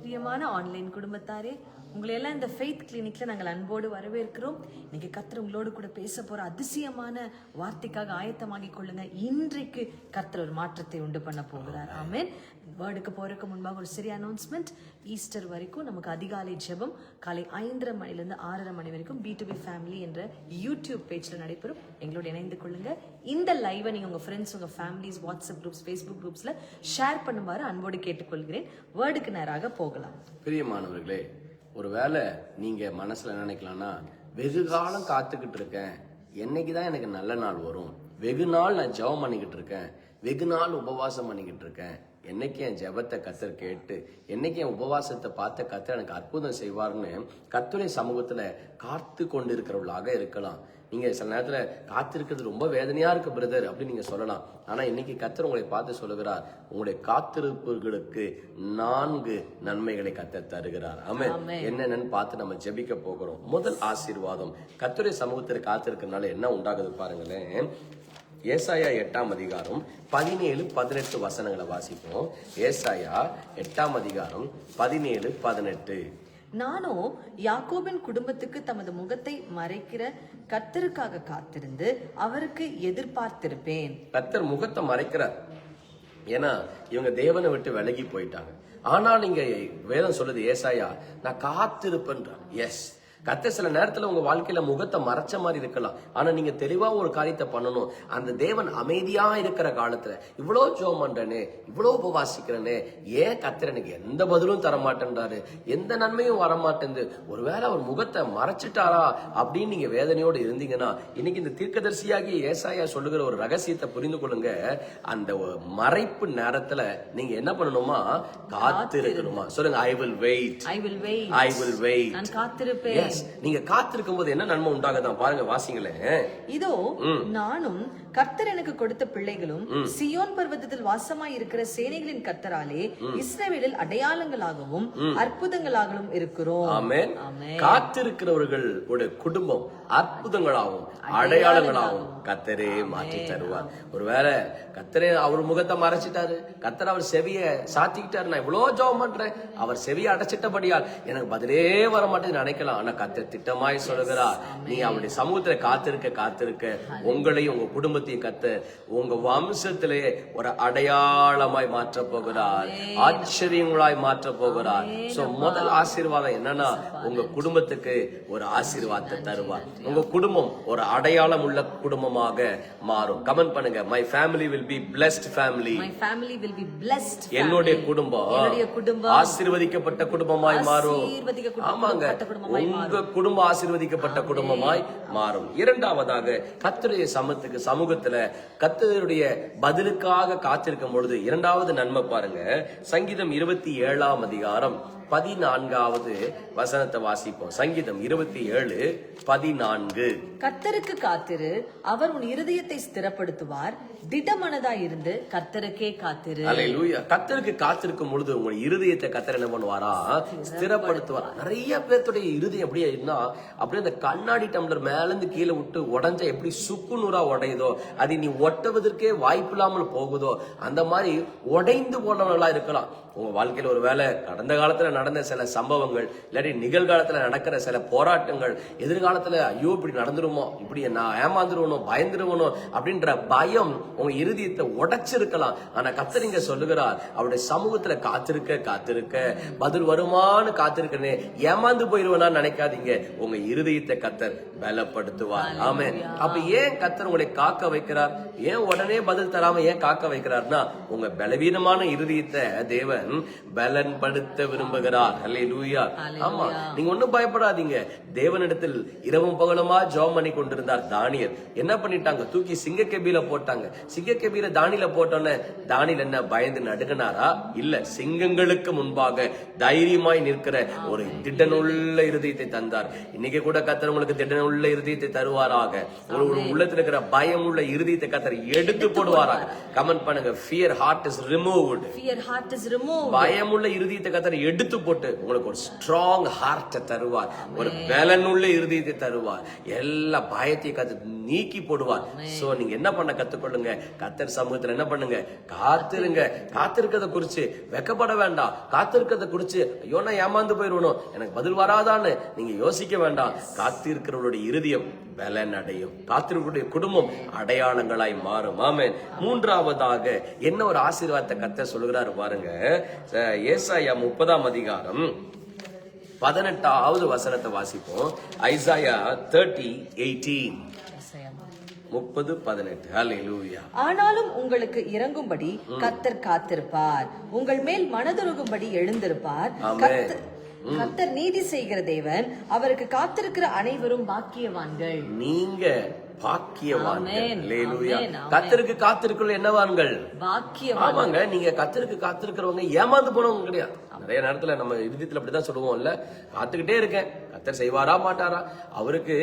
பிரியமான ஆன்லைன் குடும்பத்தாரே, உங்களை எல்லாம் இந்த ஃபெய்த் கிளினிக்ல நாங்கள் அன்போடு வரவேற்கிறோம். இன்னைக்கு கர்த்தர் உங்களோடு கூட பேச போற அதிசயமான வார்த்தைக்காக ஆயத்தமாகி கொள்ளுங்க. இன்றைக்கு கர்த்தர் ஒரு மாற்றத்தை உண்டு பண்ண போகிறார். ஆமென். வேர்டுக்கு போறதுக்கு முன்பாக ஒரு சிறிய அனௌன்ஸ்மெண்ட். ஈஸ்டர் வரைக்கும் நமக்கு அதிகாலை ஜெபம் காலை 5:30 மணிலிருந்து 6:30 மணி வரைக்கும் B2B ஃபேமிலி என்ற யூடியூப் பேஜ்ல நடைபெறும். எங்களோட இணைந்து கொள்ளுங்க. இந்த லைவை நீங்க உங்க ஃப்ரெண்ட்ஸ், உங்க ஃபேமிலிஸ், வாட்ஸ்அப் குரூப்ஸ், ஃபேஸ்புக் குரூப்ஸ்ல ஷேர் பண்ணுமாறு அன்போடு கேட்டுக்கொள்கிறேன். வேர்டுக்கு நேராக போகலாம். பிரியமானவர்களே, ஒருவேளை நீங்க மனசுல நினைக்கலாம்னா, வெகு காலம் காத்துக்கிட்டு இருக்கேன், என்னைக்குதான் எனக்கு நல்ல நாள் வரும், வெகு நாள் நான் ஜெபம் பண்ணிக்கிட்டு இருக்கேன், வெகு நாள் உபவாசம் பண்ணிக்கிட்டு இருக்கேன், என்னைக்கு என் ஜெபத்தை கர்த்தர் கேட்டு, என்னைக்கு என் உபவாசத்தை பார்த்த கர்த்தர் எனக்கு அற்புதம் செய்வார்னு கர்த்தருடைய சமூகத்துல காத்து கொண்டு இருக்கிறவர்களாக இருக்கலாம். நீங்க சில நேரத்துல காத்திருக்கிறது ரொம்ப வேதனையா இருக்கு பிரதர் அப்படின்னு நீங்க சொல்லலாம். ஆனா இன்னைக்கு கர்த்தர் உங்களை பார்த்து சொல்லுகிறார், உங்களுடைய காத்திருப்புகளுக்கு 4 நன்மைகளை கர்த்தர் தருகிறார். ஆமென். என்னென்னு பார்த்து நம்ம ஜெபிக்க போகிறோம். முதல் ஆசீர்வாதம், கர்த்தருடைய சமூகத்துல காத்திருக்கிறதுனால என்ன உண்டாகுது பாருங்களேன். ஏசாயா 8ஆம் அதிகாரம் 17-18 வசனங்களை வாசிப்போம். ஏசாயா 8ஆம் அதிகாரம் 17-18. நானோ யாக்கோபின் குடும்பத்துக்கு தமது முகத்தை மறைக்கிற கர்த்தருக்காக காத்திருந்து அவருக்கு எதிர்பார்த்திருப்பேன். கர்த்தர் முகத்தை மறைக்கிறார், ஏன்னா இவங்க தேவனை விட்டு விலகி போயிட்டாங்க. ஆனால் இங்க வேதம் சொல்லுது, ஏசாயா நான் காத்திருப்பேன்றார். எஸ், கர்த்தர் சில நேரத்துல உங்க வாழ்க்கையில முகத்தை மறைச்ச மாதிரி இருக்கலாம். ஆனா நீங்க தெளிவா ஒரு காரியத்தை பண்ணணும். அந்த தேவன் அமைதியா இருக்கிற காலத்துல இவ்வளவு ஜெபம் பண்றேனே, இவ்வளவு உபவாசிக்கிறேனே, ஏன் கர்த்தர் எனக்கு எந்த பதிலும் தர மாட்டேன்றாரு, எந்த நன்மையும் வர மாட்டேங்குது, ஒருவேளை அவர் முகத்தை மறைச்சிட்டாரா அப்படின்னு நீங்க வேதனையோடு இருந்தீங்கன்னா, இன்னைக்கு இந்த தீர்க்கதரிசியாகி ஏசாயா சொல்லுகிற ஒரு ரகசியத்தை புரிந்து கொள்ளுங்க. அந்த மறைப்பு நேரத்துல நீங்க என்ன பண்ணணுமா, காத்து இருக்கணுமா. சொல்லுங்க, I will wait. I will wait. I will wait. நான் காத்திருப்பேன். நீங்க காத்திருக்கும் போது என்ன நன்மை உண்டாகுதான் பாருங்க, வாசிங்களேன். இதோ நானும் கர்த்தர் எனக்கு கொடுத்த பிள்ளைகளும் சியோன் பர்வதத்தில் வாசமாய் இருக்கிற சேனைகளின் கர்த்தராலே இஸ்ரவேலில் அடையாளங்களாகவும் அற்புதங்களாகவும் இருக்கிறோம். ஆமென். காத்திருக்கிறவர்கள் ஒரு குடும்பம் அற்புதங்களாகவும் அடையாளங்களாகவும் கர்த்தரே மாற்றி தருவார். ஒருவேளை கர்த்தரே அவர் முகத்தை மறைச்சிட்டாரு, கர்த்தர் அவர் செவிய சாத்திக்கிட்டாரு, நான் இவ்வளவு ஜெபம் பண்றேன், அவர் செவியை அடைச்சிட்டபடியால் எனக்கு பதிலே வர மாட்டேன்னு நினைக்கலாம். ஆனா கர்த்தர் திட்டமாய் சொல்லுகிறார், நீ அவருடைய சமூகத்துல காத்திருக்க உங்களையும் உங்க குடும்பத்தையும் கர்த்தர் உங்க வம்சத்திலே ஒரு அடையாளமாய் மாற்ற போகிறார், ஆச்சரியங்களாய் மாற்ற போகிறார். சோ முதல் ஆசீர்வாதம் என்னன்னா, உங்க குடும்பத்துக்கு ஒரு ஆசீர்வாதத்தை தருவார். உங்க குடும்பம் ஒரு அடையாளம் உள்ள குடும்பமாக மாறும். கமெண்ட் பண்ணுங்க, my family will be blessed family. My family will be blessed family. என்னுடைய குடும்பம் ஆசீர்வதிக்கப்பட்ட குடும்பமாய் மாறும். ஆமாங்க, உங்க குடும்பம் ஆசீர்வதிக்கப்பட்ட குடும்பமாய் மாறும். இரண்டாவதாக, கர்த்தருடைய சமூகத்துல கர்த்தருடைய பதிலுக்காக காத்திருக்கும் பொழுது இரண்டாவது நன்மை பாருங்க. சங்கீதம் 27ஆம் அதிகாரம் 14வது வசனத்தை வாசிப்போம். சங்கீதம் 27:14. கர்த்தருக்கு காத்திரு, அவர் உன் இருதயத்தை ஸ்திரப்படுத்துவார், திடமனதாய் இருந்து கர்த்தருக்கே காத்திரு. அல்லேலூயா. கர்த்தருக்கு காத்திருக்கும் பொழுது உங்களுடைய இருதயத்தை கர்த்தர் என்ன பண்ணுவாரா, ஸ்திரப்படுத்துவார். நிறைய பேர்த்துடைய இருதயம் அப்படியே இருந்தா, அப்படியே அந்த கண்ணாடி டம்ளர் மேல இருந்து கீழே விட்டு உடஞ்ச எப்படி சுக்கு நூறா உடையுதோ, அது நீ ஒட்டுவதற்கே வாய்ப்பு இல்லாமல் போகுதோ, அந்த மாதிரி உடைந்து போனவர்களா இருக்கலாம். உங்க வாழ்க்கையில ஒரு வேலை கடந்த காலத்துல நடந்த சில சம்பவங்கள், இல்லாட்டி நிகழ்காலத்துல நடக்கிற சில போராட்டங்கள், எதிர்காலத்துல ஐயோ இப்படி நடந்துருமோ, இப்படி நான் ஏமாந்துருவனோ, பயந்துருவனோ அப்படின்ற பயம் உங்க இருதயத்தை உடைச்சிருக்கலாம். ஆனா கர்த்தர் இங்க சொல்லுகிறார், அவருடைய சமூகத்துல காத்திருக்க பதில் வருமானு காத்திருக்கனே, ஏமாந்து போயிருவனா நினைக்காதீங்க, உங்க இருதயத்தை கர்த்தர் பலப்படுத்துவார். ஆமென். அப்ப ஏன் கர்த்தர் உங்களை காக்க வைக்கிறார், ஏன் உடனே பதில் தராம ஏன் காக்க வைக்கிறார்னா, உங்க பலவீனமான இருதயத்தை தேவன் பலன்படுத்த விரும்புகிறார். அல்லேலூயா. ஆமா, நீங்க ஒண்ணும் பயப்படாதீங்க. தேவனிடத்தில் இரவும் பகலுமா ஜெபம் பண்ணி கொண்டிருந்தார் தானியேல். என்ன பண்ணிட்டாங்க, தூக்கி சிங்கக்கெபியில போட்டாங்க. சிங்கக்கெபியில தானியேல போட்டோன்னே தானியேல் என்ன பயந்து நடுங்கினாரா? இல்ல, சிங்கங்களுக்கு முன்பாக தைரியமாய் நிற்கிற ஒரு திடனுள்ள இருதயத்தை தந்தார். இன்னைக்கு கூட கர்த்தர் உங்களுக்கு திடனுள்ள இருதயத்தை தருவாராக. ஒரு உள்ளத்துல இருக்கிற பயம் உள்ள இருதயத்தை கர்த்தர் எடுத்து போடுவாராக. கமெண்ட் பண்ணுங்க, fear heart is removed. Fear heart is removed. removed. பயமுள்ள இருதயத்தை கர்த்தர் எடுத்து போட்டு உங்களுக்கு ஒரு ஸ்ட்ராங் ஹார்ட்டை தருவார், ஒரு பலனுள்ள இருதயத்தை தருவார், எல்லா பயத்தையும் கர்த்தர் நீக்கி போடுவார். சோ நீங்க என்ன பண்ண கத்துக்கொள்ளுங்க, கர்த்தர் சமூகத்துல என்ன பண்ணுங்க, காத்திருங்க. காத்திருக்கிறத குறிச்சு வெக்கப்பட வேண்டாம். காத்திருக்கிறத குறிச்சு ஐயோ நான் ஏமாந்து போயிருவனும், எனக்கு பதில் வராதான்னு நீங்க யோசிக்க வேண்டாம். காத்திருக்கிறவருடைய இருதயம் பலன் அடையும், காத்திருக்கக்கூடிய குடும்பம் அடையாளங்களாய் மாறும். ஆமென். மூன்றாவதாக என்ன ஒரு ஆசீர்வாதத்தை கர்த்தர் சொல்லுகிறாரு பாருங்க. ஏசாயா 30ஆம் அதிகாரம் 18வது வசனத்தை வாசிப்போம். ஐசாயா 30:18. 30:18. ஹல்லேலூயா. ஆனாலும் உங்களுக்கு இறங்கும்படி கர்த்தர் காத்திருப்பார், உங்கள் மேல் மனதுருகும்படி எழுந்திருப்பார். கர்த்தர் நீதி செய்கிற தேவன், அவருக்கு காத்திருக்கிற அனைவரும் பாக்கியவான்கள். நீங்க பாக்கியவான்கள். ஹல்லேலூயா. கர்த்தருக்கு காத்திருக்கிறது என்னவான்கள்? பாக்கியவான்கள். ஆமாங்க, நீங்க கர்த்தருக்கு காத்திருக்கிறவங்க ஏமாந்து போனவங்க கிடையாது. நிறைய நேரத்துல நம்ம இருதயத்துல அப்படிதான் சொல்லுவோம்ல, காத்துக்கிட்டே இருக்கேன், கர்த்தர் செய்வாரா மாட்டாரா, அவருக்கு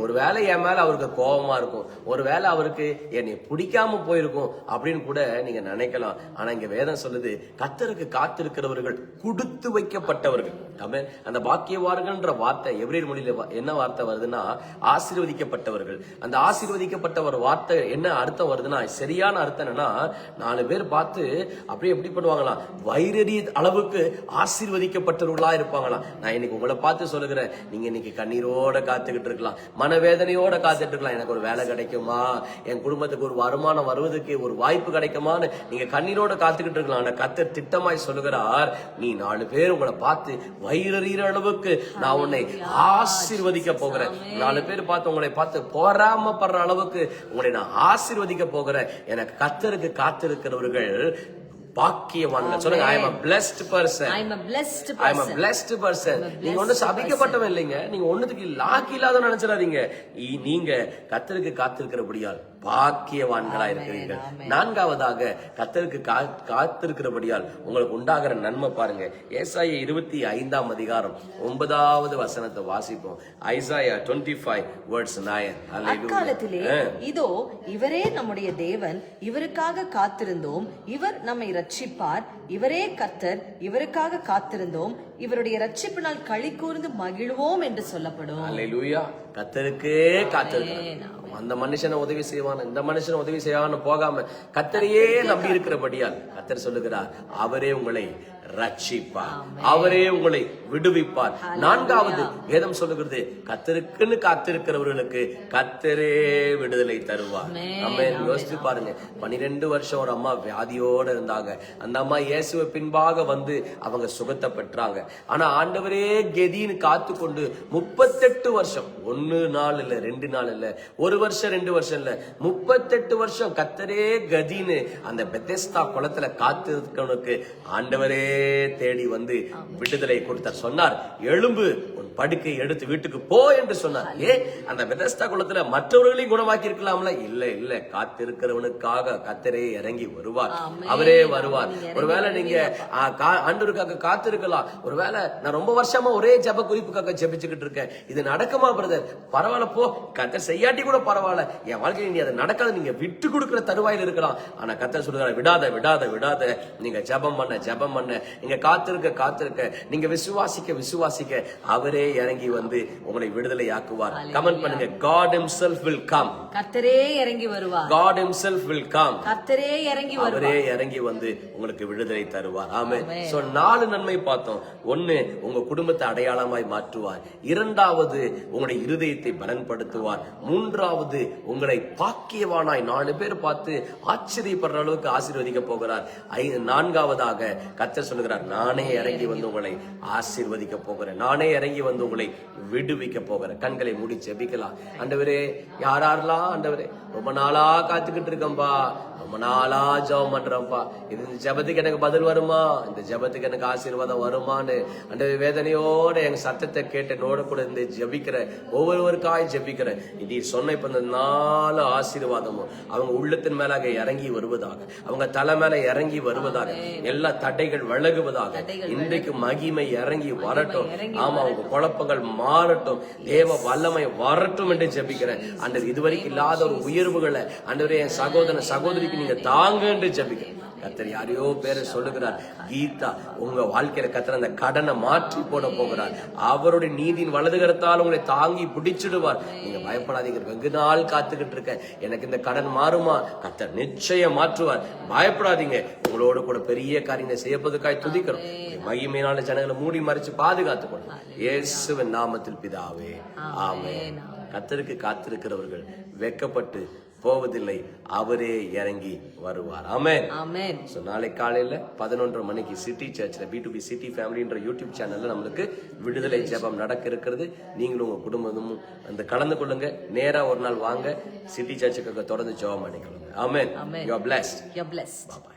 ஒருவேளை என் மேல அவருக்கு கோபமா இருக்கும், ஒருவேளை அவருக்கு என்னை பிடிக்காம போயிருக்கும் அப்படின்னு கூட நீங்க நினைக்கலாம். ஆனா இங்க வேதம் சொல்லுது, கர்த்தருக்கு காத்திருக்கிறவர்கள் கொடுத்து வைக்கப்பட்டவர்கள். அந்த பாக்கியவான்கள்ன்ற வார்த்தை எபிரேயர் மொழியில என்ன வார்த்தை வருதுன்னா ஆசீர்வதிக்கப்பட்டவர்கள். அந்த ஆசீர்வதிக்கப்பட்டவர் வார்த்தை என்ன அர்த்தம் வருதுன்னா, சரியான அர்த்தம் என்னன்னா, 4 பேர் பார்த்து அப்படியே எப்படி பண்ணுவாங்களாம், வைரறி அளவுக்கு ஆசீர்வதிக்கப்பட்டவர்களா இருப்பாங்களாம். நான் இன்னைக்கு உங்களை பார்த்து சொல்லுகிறேன், நீங்க இன்னைக்கு கண்ணீரோட காத்துக்கிட்டு இருக்கலாம், மனவேதனையோட காத்துட்டு இருக்கலாம், எனக்கு ஒரு வேலை கிடைக்குமா, என் குடும்பத்துக்கு ஒரு வருமானம் வருவதற்கு ஒரு வாய்ப்பு கிடைக்குமான்னு நீங்க கண்ணீரோட காத்துக்கிட்டு இருக்கலாம். ஆனா கர்த்தர் திட்டமாய் சொல்லுகிறார், நீ 4 பேர் உங்களை பார்த்து வயிறறிகிற அளவுக்கு நான் உன்னை ஆசீர்வதிக்க போகிறேன். 4 பேர் பார்த்து உங்களை பார்த்து போராமப்படுற அளவுக்கு உங்களை நான் ஆசீர்வதிக்க போகிறேன். எனக்கு கர்த்தருக்கு காத்திருக்கிறவர்கள் பாக்கியவான்கள். சொல்லுங்க, I am a blessed person. I am a blessed person. I am a blessed person. நீங்க ஒண்ணு சபிக்கப்பட்டவன் இல்லைங்க, நீங்க ஒண்ணுத்துக்கு லாக்கி இல்லாத நினைச்சிடாதீங்க. நீங்க கர்த்தருக்கு காத்திருக்கிறபடியால் பாக்கியவான்களா இருக்கிறீர்கள். 4வதாக கர்த்தருக்கு காத்திருக்கிறபடியால் உங்களுக்கு உண்டாகிற நன்மை பாருங்க. ஏசாயா 25ஆம் அதிகாரம் 9வது வசனத்தை வாசிப்போம். ஐசாயா 25:9. அக்காலத்திலே இதோ இவரே நம்முடைய தேவன், இவருக்காக காத்திருந்தோம், இவர் நம்மை ரட்சிப்பார், இவரே கர்த்தர், இவருக்காக காத்திருந்தோம், இவருடைய ரட்சிப்பினால் களி கூர்ந்து மகிழ்வோம் என்று சொல்லப்படும். அல்லேலூயா. கர்த்தருக்கே காத்திருக்கிறோம். அந்த மனுஷனை உதவி செய்வான், இந்த மனுஷனை உதவி செய்வான்னு போகாம கர்த்தரையே நம்பி இருக்கிறபடியால் கர்த்தர் சொல்லுகிறார், அவரே உங்களை ரட்சிப்பார், அவரே உங்களை விடுவிப்பார். 4வது வேதம் சொல்லுகிறது, கர்த்தருக்குன்னு காத்திருக்கிறவர்களுக்கு கர்த்தரே விடுதலை தருவார். நம்ம யோசிச்சு பாருங்க, 12 வருஷம் ஒரு அம்மா வியாதியோட இருந்தாங்க. அந்த அம்மா இயேசுவை பின்பாக வந்து அவங்க சுகத்தை பெற்றாங்க. ஆனா ஆண்டவரே கெதின்னு காத்து கொண்டு 38 வருஷம், 1 நாள் இல்ல, 2 நாள் இல்ல, 1 வருஷம் 2 வருஷம் இல்ல, 38 வருஷம் கர்த்தரே கதின்னு அந்த பெத்தெஸ்தா குளத்துல காத்திருக்கவனுக்கு ஆண்டவரே தேடி வந்து விடுதலை கொடுத்தார். சொன்னார், எழும்பு, உன் படுக்கை எடுத்து வீட்டுக்கு போ என்று சொன்னார். அந்த பெத்தெஸ்தா குளத்துல மற்றவர்களையும் குணமாக்கி இருக்கலாம்ல? இல்ல இல்ல, காத்திருக்கிறவனுக்காக கர்த்தரே இறங்கி வருவார், அவரே வருவார். ஒருவேளை நீங்க ஆண்டவருக்காக காத்திருக்கலாம், ஒருவேளை நான் ரொம்ப வருஷமா ஒரே ஜெப குறிப்புக்காக ஜெபிச்சுக்கிட்டு இருக்கேன், இது நடக்குமா பிரதர்? பரவாயில்ல போ, கர்த்தர் செய்யாட்டி கூட பரவாயில்ல, என் வாழ்க்கையில நீ அதை நடக்காது, நீங்க விட்டு கொடுக்கிற தருவாயில் இருக்கலாம். ஆனா கர்த்தர் சொல்றாரு, விடாத விடாத விடாத, நீங்க ஜெபம் பண்ண ஜெபம் பண்ண, நீங்க காத்திருக்க காத்திருக்க, நீங்க விசுவாசிக்க விசுவாசிக்க, அவரே இறங்கி வந்து உங்களை விடுதலை ஆக்குவார். கமெண்ட் பண்ணுங்க, God himself will come. கர்த்தரே இறங்கி வருவார். God himself will come. கர்த்தரே இறங்கி வருவார். அவரே இறங்கி வந்து உங்களுக்கு விடுதலை தருவார். ஆமென். சோ 4 நன்மை பார்த்தோம். 1, உங்க குடும்பத்தை அடையாளமாய் மாற்றுவார். 2வது, உங்களுடைய இருதயத்தை பலன்படுத்துவார். 3வது, உங்களை பாக்கியவானாய் 4 பேர் பார்த்து ஆச்சரியப்படுற அளவுக்கு ஆசீர்வதிக்க போகிறார். 4வதாக கர்த்தர் சொல்லுகிறார், நானே இறங்கி வந்து உங்களை ஆசீர்வதிக்க போகிறேன், நானே இறங்கி வந்து உங்களை விடுவிக்க போகிறேன். கண்களை மூடி ஜெபிக்கலாம். ஆண்டவரே, யாரெல்லாம் ஆண்டவரே ரொம்ப நாளா காத்துக்கிட்டு இருக்கேன்பா, ரொம்ப நாளா ஜெபம் பண்றேன்ப்பா, இந்த ஜெபத்துக்கு எனக்கு பதில் வருமா, இந்த ஜெபத்துக்கு எனக்கு ஆசீர்வாதம் வருமான்னு அந்த வேதனையோட எங்க சத்தத்தை கேட்டு என்னோட கூட இருந்து ஜெபிக்கிற ஒவ்வொருவருக்காய் ஜெபிக்கிற இது சொன்ன இப்ப இந்த 4 ஆசீர்வாதமும் அவங்க உள்ளத்தின் மேலாக இறங்கி வருவதாக, அவங்க தலை மேல இறங்கி வருவதாக, எல்லா தடைகள் விலகுவதாக, இன்றைக்கு மகிமை இறங்கி வரட்டும். ஆமா, உங்க குழப்பங்கள் மாறட்டும், தேவ வல்லமை வரட்டும் என்று ஜெபிக்கிறேன். ஆண்டவர் இதுவரைக்கும் இல்லாத ஒரு உயர்வுகளை ஆண்டவரே என் சகோதரன் சகோதரிக்கு நீங்க தாங்க என்று ஜெபிக்கிறேன். கர்த்தர் யாரையோ பேரை சொல்லுகிறார். கீதா, உங்க வாழ்க்கையில கர்த்தர் அந்த கடனை மாற்றி போட போகிறார். அவருடைய நீதியின் வலதுகரத்தால் உங்களை தாங்கி பிடிச்சிடுவார். நீங்க பயப்படாதீங்க. வெகு நாள் காத்துக்கிட்டு இருக்க, எனக்கு இந்த கடன் மாறுமா? கர்த்தர் நிச்சயம் மாற்றுவார். பயப்படாதீங்க. உங்களோட கூட பெரிய காரியங்களை செய்யப்பதுக்காய் துதிக்கிறோம். மகிமையினால ஜனங்களை மூடி மறைச்சு பாதுகாத்துக் கொள்ளும் இயேசுவின் நாமத்தில் பிதாவே, ஆமென். கர்த்தருக்கு காத்திருக்கிறவர்கள் வெட்கப்பட்டு போவதில்லை, அவரே இறங்கி வருவார். ஆமென், ஆமென். சோ நாளை காலையில 11:30 மணிக்கு சிட்டி சர்ச்ல B2B சிட்டி ஃபேமிலின்ற யூடியூப் சேனல்ல நம்மளுக்கு விடுதலை ஜெபம் நடக்க இருக்கிறது. நீங்களும் உங்க குடும்பமும் அந்த கலந்து கொள்ளுங்க. நேரா ஒரு நாள் வாங்க, சிட்டி சர்ச்சுக்கு தொடர்ந்து ஜெபம் பண்ணிக்கொள்ளுங்க. ஆமென். You are blessed. You are blessed. Bye bye.